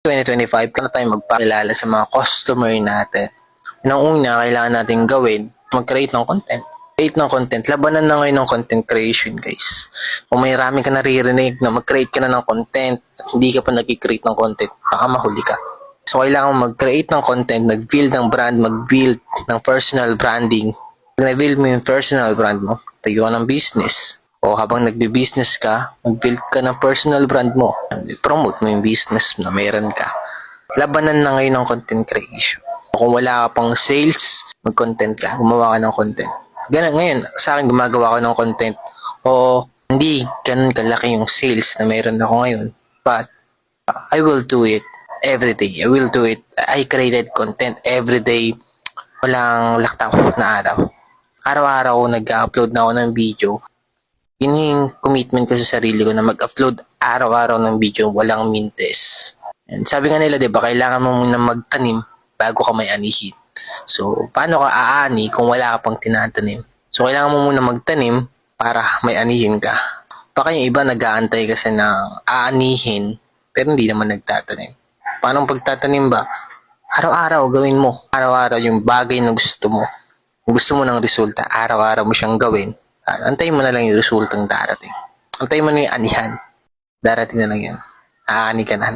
2025 na tayo magpakilala sa mga customer natin. Ang una, kailangan natin gawin, mag-create ng content. Create ng content. Labanan na ngayon ng content creation, guys. Kung may rami ka naririnig na mag-create ka na ng content at hindi ka pa nag-create ng content, baka mahuli ka. So, kailangan mag-create ng content, mag-build ng brand, mag-build ng personal branding. Pag na-build mo yung personal brand mo, tayo ka ng business. O habang nagbi-business ka, mag-build ka ng personal brand mo. Promote mo yung business na meron ka. Labanan na ngayon ng content creation. Kung wala ka pang sales, mag-content ka, gumawa ka ng content. Ganun ngayon, sa akin gumagawa ko ng content. O hindi ganun kalaki yung sales na meron ako ngayon. But I will do it every day. I will do it. I created content every day. Walang laktaw na araw. Araw-araw nag-upload na ako ng video. Yun yung commitment ko sa sarili ko na mag-upload araw-araw ng video, walang mintes. And sabi nga nila, diba, kailangan mo muna magtanim bago ka may anihin. So, paano ka aani kung wala ka pang tinatanim? So, kailangan mo muna magtanim para may anihin ka. Baka yung iba nag-aantay kasi ng aanihin, pero hindi naman nagtatanim. Paano pagtatanim ba? Araw-araw gawin mo. Araw-araw yung bagay na gusto mo. Kung gusto mo ng resulta, araw-araw mo siyang gawin. Antayin mo na lang yung resultang darating. Antayin mo na yung anihan. Darating na lang yan. Aani ka na.